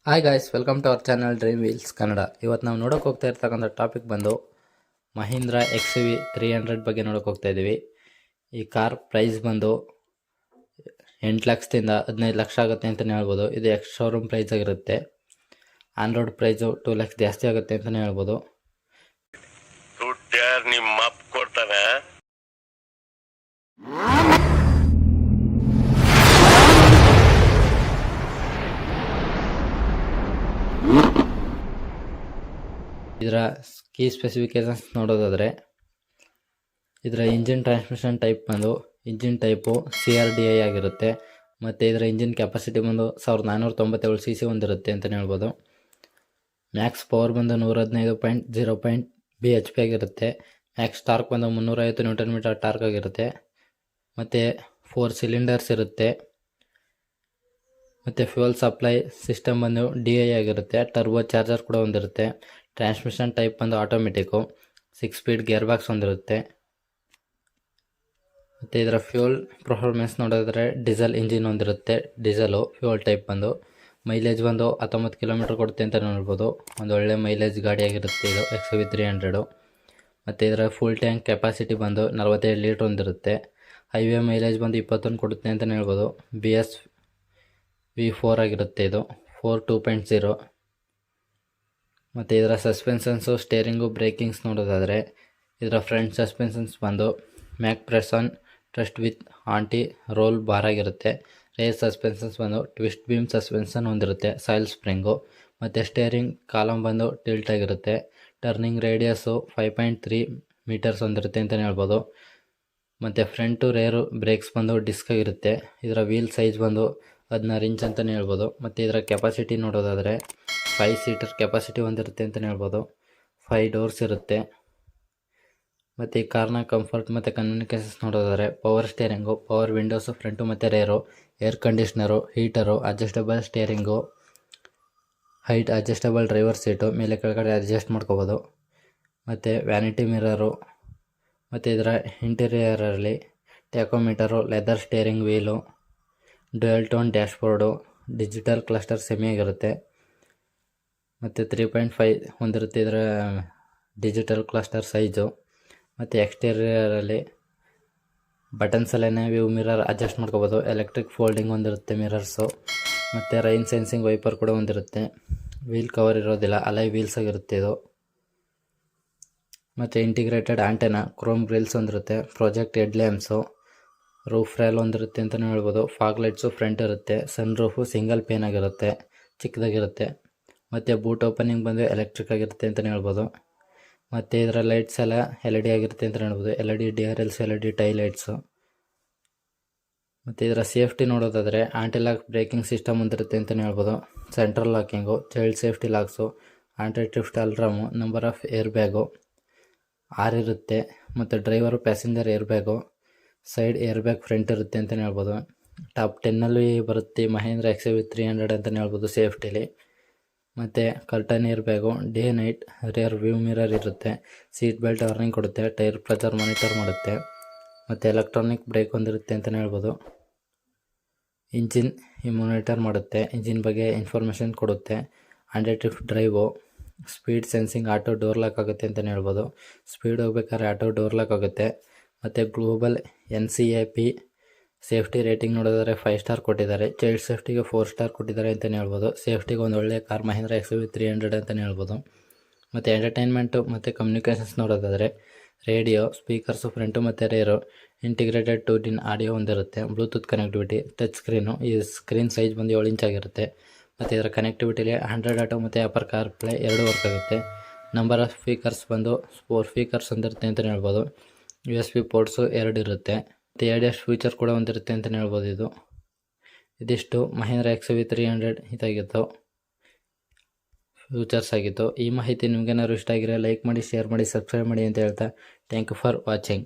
Hi guys, welcome to our channel Dream Wheels Kannada. ಇವತ್ತು ನಾವು ನೋಡೋಕೆ ಹೋಗ್ತಾ ಇರ್ತಕ್ಕಂಥ ಟಾಪಿಕ್ ಬಂದು ಮಹೀಂದ್ರ XUV300 ಬಗ್ಗೆ ನೋಡೋಕೆ ಹೋಗ್ತಾ ಇದ್ದೀವಿ. ಈ ಕಾರ್ ಪ್ರೈಸ್ ಬಂದು 8 ಲಕ್ಷದಿಂದ 15 ಲಕ್ಷ ಆಗುತ್ತೆ ಅಂತಲೇ ಹೇಳ್ಬೋದು. ಇದು ಎಕ್ಸ್ ಶೋರೂಮ್ ಪ್ರೈಸ್ ಆಗಿರುತ್ತೆ. ಆನ್ ರೋಡ್ ಪ್ರೈಸು 2 ಲಕ್ಷ ಜಾಸ್ತಿ ಆಗುತ್ತೆ ಅಂತಲೇ ಹೇಳ್ಬೋದು. ಇದರ ಕೀ ಸ್ಪೆಸಿಫಿಕೇಶನ್ಸ್ ನೋಡೋದಾದರೆ ಇದರ ಇಂಜಿನ್ ಟ್ರಾನ್ಸ್ಮಿಷನ್ ಟೈಪ್ ಬಂದು ಇಂಜಿನ್ ಟೈಪು CRDI ಆಗಿರುತ್ತೆ. ಮತ್ತು ಇದರ ಇಂಜಿನ್ ಕೆಪಾಸಿಟಿ ಬಂದು 1497 cc ಹೊಂದಿರುತ್ತೆ ಅಂತಲೇ ಹೇಳ್ಬೋದು. ಮ್ಯಾಕ್ಸ್ ಪವರ್ ಬಂದು 115.0 bhp ಆಗಿರುತ್ತೆ. ಮ್ಯಾಕ್ಸ್ ಟಾರ್ಕ್ ಬಂದು 350 Nm ಟಾರ್ಕ್ ಆಗಿರುತ್ತೆ. ಮತ್ತು 4 ಸಿಲಿಂಡರ್ಸ್ ಇರುತ್ತೆ. ಮತ್ತು ಫ್ಯೂಯಲ್ ಸಪ್ಲೈ ಸಿಸ್ಟಮ್ ಬಂದು DI ಆಗಿರುತ್ತೆ. ಟರ್ಬೋ ಚಾರ್ಜರ್ ಕೂಡ ಹೊಂದಿರುತ್ತೆ. ಟ್ರಾನ್ಸ್ಮಿಷನ್ ಟೈಪ್ ಬಂದು ಆಟೋಮೆಟಿಕ್ಕು. 6 ಸ್ಪೀಡ್ ಗೇರ್ ಬಾಕ್ಸ್ ಹೊಂದಿರುತ್ತೆ. ಮತ್ತು ಇದರ ಫ್ಯೂಲ್ ಪರ್ಫಾರ್ಮೆನ್ಸ್ ನೋಡಿದ್ರೆ ಡೀಸೆಲ್ ಇಂಜಿನ್ ಹೊಂದಿರುತ್ತೆ. ಡೀಸೆಲು ಫ್ಯೂಲ್ ಟೈಪ್ ಬಂದು ಮೈಲೇಜ್ ಬಂದು 19 km ಕೊಡುತ್ತೆ ಅಂತ ನೋಡ್ಬೋದು. ಒಂದು ಒಳ್ಳೆ ಮೈಲೇಜ್ ಗಾಡಿಯಾಗಿರುತ್ತೆ ಇದು XUV300. ಮತ್ತು ಇದರ ಫುಲ್ ಟ್ಯಾಂಕ್ ಕೆಪಾಸಿಟಿ ಬಂದು 47 ಲೀಟ್ರ್ ಹೊಂದಿರುತ್ತೆ. ಹೈವೇ ಮೈಲೇಜ್ ಬಂದು 21 ಕೊಡುತ್ತೆ ಅಂತಲೇ ಹೇಳ್ಬೋದು. BS V4 ಆಗಿರುತ್ತೆ ಇದು 4 2.0. ಮತ್ತು ಇದರ ಸಸ್ಪೆನ್ಷನ್ಸು, ಸ್ಟೇರಿಂಗು, ಬ್ರೇಕಿಂಗ್ಸ್ ನೋಡೋದಾದರೆ ಇದರ ಫ್ರಂಟ್ ಸಸ್ಪೆನ್ಷನ್ಸ್ ಬಂದು McPherson strut with anti roll bar ಆಗಿರುತ್ತೆ. ರೇರ್ ಸಸ್ಪೆನ್ಷನ್ಸ್ ಬಂದು ಟ್ವಿಸ್ಟ್ ಬೀಮ್ ಸಸ್ಪೆನ್ಷನ್ ಹೊಂದಿರುತ್ತೆ, ಸಾಯಿಲ್ ಸ್ಪ್ರಿಂಗು. ಮತ್ತು ಸ್ಟೇರಿಂಗ್ ಕಾಲಮ್ ಬಂದು ಟಿಲ್ಟ್ ಆಗಿರುತ್ತೆ. ಟರ್ನಿಂಗ್ ರೇಡಿಯಸ್ಸು 5.3 ಮೀಟರ್ಸ್ ಹೊಂದಿರುತ್ತೆ ಅಂತಲೇ ಹೇಳ್ಬೋದು. ಮತ್ತು ಫ್ರಂಟು ರೇರು ಬ್ರೇಕ್ಸ್ ಬಂದು ಡಿಸ್ಕ್ ಆಗಿರುತ್ತೆ. ಇದರ ವೀಲ್ ಸೈಜ್ ಬಂದು 16 ಇಂಚ್ ಅಂತಲೇ ಹೇಳ್ಬೋದು. ಮತ್ತು ಇದರ ಕೆಪಾಸಿಟಿ ನೋಡೋದಾದರೆ 5 ಸೀಟರ್ ಕೆಪಾಸಿಟಿ ಹೊಂದಿರುತ್ತೆ ಅಂತಲೇ ಹೇಳ್ಬೋದು. 5 ಡೋರ್ಸ್ ಇರುತ್ತೆ. ಮತ್ತು ಈ ಕಾರ್ನ ಕಂಫರ್ಟ್ ಮತ್ತು ಕಮ್ಯುನಿಕೇಷನ್ಸ್ ನೋಡೋದಾದರೆ power steering, power windows front ಮತ್ತು rear, air conditioner, heater, adjustable steering, height adjustable driver seat, ಮೇಲೆ ಕೆಳಗಡೆ ಅಡ್ಜಸ್ಟ್ ಮಾಡ್ಕೋಬೋದು. ಮತ್ತು ವ್ಯಾನಿಟಿ ಮಿರರು. ಮತ್ತು ಇದರ ಇಂಟೀರಿಯರಲ್ಲಿ tachometer, leather steering wheel, dual tone dashboard, digital cluster semi ಆಗಿರುತ್ತೆ. ಮತ್ತು 3.5 ಹೊಂದಿರುತ್ತೆ ಇದರ ಡಿಜಿಟಲ್ ಕ್ಲಸ್ಟರ್ ಸೈಜು. ಮತ್ತು ಎಕ್ಸ್ಟೀರಿಯರಲ್ಲಿ ಬಟನ್ಸಲ್ಲೇ ವ್ಯೂ ಮಿರರ್ ಅಡ್ಜಸ್ಟ್ ಮಾಡ್ಕೋಬೋದು. ಎಲೆಕ್ಟ್ರಿಕ್ ಫೋಲ್ಡಿಂಗ್ ಹೊಂದಿರುತ್ತೆ ಮಿರರ್ಸು. ಮತ್ತು ರೈನ್ ಸೆನ್ಸಿಂಗ್ ವೈಪರ್ ಕೂಡ ಹೊಂದಿರುತ್ತೆ. ವೀಲ್ ಕವರ್ ಇರೋದಿಲ್ಲ, ಅಲೈ ವೀಲ್ಸ್ ಆಗಿರುತ್ತೆ ಇದು. ಮತ್ತು ಇಂಟಿಗ್ರೇಟೆಡ್ ಆಂಟೆನಾ, ಕ್ರೋಮ್ ಗ್ರಿಲ್ಸ್ ಹೊಂದಿರುತ್ತೆ. ಪ್ರೊಜೆಕ್ಟ್ ಹೆಡ್ ಲ್ಯಾಂಪ್ಸು, ರೂಫ್ ರ್ಯಾಲ್ ಹೊಂದಿರುತ್ತೆ ಅಂತಲೇ ಹೇಳ್ಬೋದು. ಫಾಗ್ ಲೈಟ್ಸು ಫ್ರಂಟ್ ಇರುತ್ತೆ. ಸನ್ ರೂಫು ಸಿಂಗಲ್ ಪೇನ್ ಆಗಿರುತ್ತೆ, ಚಿಕ್ಕದಾಗಿರುತ್ತೆ. ಮತ್ತು ಬೂಟ್ ಓಪನಿಂಗ್ ಬಂದು ಎಲೆಕ್ಟ್ರಿಕ್ ಆಗಿರುತ್ತೆ ಅಂತಲೇ ಹೇಳ್ಬೋದು. ಮತ್ತು ಇದರ ಲೈಟ್ಸ್ ಎಲ್ಲ LED ಆಗಿರುತ್ತೆ ಅಂತಲೇ ಹೇಳ್ಬೋದು. LED DRLs, LED tie lights. ಮತ್ತು ಇದರ ಸೇಫ್ಟಿ ನೋಡೋದಾದರೆ ಆಂಟಿ ಲಾಕ್ ಬ್ರೇಕಿಂಗ್ ಸಿಸ್ಟಮ್ ಹೊಂದಿರುತ್ತೆ ಅಂತಲೇ ಹೇಳ್ಬೋದು. Central locking, child safety locks, anti theft alarm, number of air bag 6 ಇರುತ್ತೆ. ಮತ್ತು driver passenger air bag, side air bag front ಇರುತ್ತೆ ಅಂತಲೇ ಹೇಳ್ಬೋದು. ಟಾಪ್ 10ನಲ್ಲಿ ಬರುತ್ತೆ ಮಹೀಂದ್ರ XUV300 ಅಂತಲೇ ಹೇಳ್ಬೋದು ಸೇಫ್ಟಿಲಿ. ಮತ್ತು curtain air bag, day night rear view mirror ಇರುತ್ತೆ. ಸೀಟ್ ಬೆಲ್ಟ್ ವಾರ್ನಿಂಗ್ ಕೊಡುತ್ತೆ. ಟೈರ್ ಪ್ರೆಷರ್ ಮಾನಿಟರ್ ಮಾಡುತ್ತೆ. ಮತ್ತು ಎಲೆಕ್ಟ್ರಾನಿಕ್ ಬ್ರೇಕ್ ಹೊಂದಿರುತ್ತೆ ಅಂತಲೇ ಹೇಳ್ಬೋದು. ಇಂಜಿನ್ ಮಾನಿಟರ್ ಮಾಡುತ್ತೆ. ಇಂಜಿನ್ ಬಗ್ಗೆ ಇನ್ಫಾರ್ಮೇಷನ್ ಕೊಡುತ್ತೆ. Anti theft drive, speed sensing, auto door lock ಆಗುತ್ತೆ ಅಂತಲೇ ಹೇಳ್ಬೋದು. ಸ್ಪೀಡ್ ಹೋಗ್ಬೇಕಾದ್ರೆ ಆಟೋ ಡೋರ್ ಲಾಕ್ ಆಗುತ್ತೆ. ಮತ್ತು ಗ್ಲೋಬಲ್ NCAP ಸೇಫ್ಟಿ ರೇಟಿಂಗ್ ನೋಡಿದರೆ 5 ಸ್ಟಾರ್ ಕೊಟ್ಟಿದ್ದಾರೆ. ಚೈಲ್ಡ್ ಸೇಫ್ಟಿಗೆ 4 ಸ್ಟಾರ್ ಕೊಟ್ಟಿದ್ದಾರೆ ಅಂತಲೇ ಹೇಳ್ಬೋದು. ಸೇಫ್ಟಿಗೆ ಒಂದು ಒಳ್ಳೆಯ ಕಾರ್ ಮಹೀಂದ್ರ XUV300 ಅಂತಲೇ ಹೇಳ್ಬೋದು. ಮತ್ತು ಎಂಟರ್ಟೈನ್ಮೆಂಟು ಮತ್ತು ಕಮ್ಯುನಿಕೇಷನ್ಸ್ ನೋಡೋದಾದರೆ ರೇಡಿಯೋ, ಸ್ಪೀಕರ್ಸು ಫ್ರಂಟು ಮತ್ತು ರೇರು, ಇಂಟಿಗ್ರೇಟೆಡ್ 2-in ಆಡಿಯೋ ಹೊಂದಿರುತ್ತೆ. Bluetooth connectivity, touch screen. ಈ ಸ್ಕ್ರೀನ್ ಸೈಜ್ ಬಂದು 7 ಇಂಚ್ ಆಗಿರುತ್ತೆ. ಮತ್ತು ಇದರ ಕನೆಕ್ಟಿವಿಟಿಲಿ ಆಂಡ್ರಾಯ್ಡ್ ಆಟೋ ಮತ್ತು ಆಪಲ್ ಕಾರ್ ಪ್ಲೇ 2 ವರ್ಕ್ ಆಗುತ್ತೆ. ನಂಬರ್ ಆಫ್ ಸ್ಪೀಕರ್ಸ್ ಬಂದು 4 ಸ್ಪೀಕರ್ಸ್ ಹೊಂದಿರುತ್ತೆ ಅಂತಲೇ ಹೇಳ್ಬೋದು. USB ಪೋರ್ಟ್ಸು 2 ಇರುತ್ತೆ. ಮತ್ತು ADAS ಫ್ಯೂಚರ್ ಕೂಡ ಹೊಂದಿರುತ್ತೆ ಅಂತಲೇ ಹೇಳ್ಬೋದು. ಇದಿಷ್ಟು ಮಹೀಂದ್ರ XUV300 ಇದಾಗಿತ್ತು, ಫ್ಯೂಚರ್ಸ್ ಆಗಿತ್ತು. ಈ ಮಾಹಿತಿ ನಿಮಗೇನಾದ್ರು ಇಷ್ಟ ಆಗಿರೋ ಲೈಕ್ ಮಾಡಿ, ಶೇರ್ ಮಾಡಿ, ಸಬ್ಸ್ಕ್ರೈಬ್ ಮಾಡಿ ಅಂತ ಹೇಳ್ತಾ ಥ್ಯಾಂಕ್ ಯು ಫಾರ್ ವಾಚಿಂಗ್.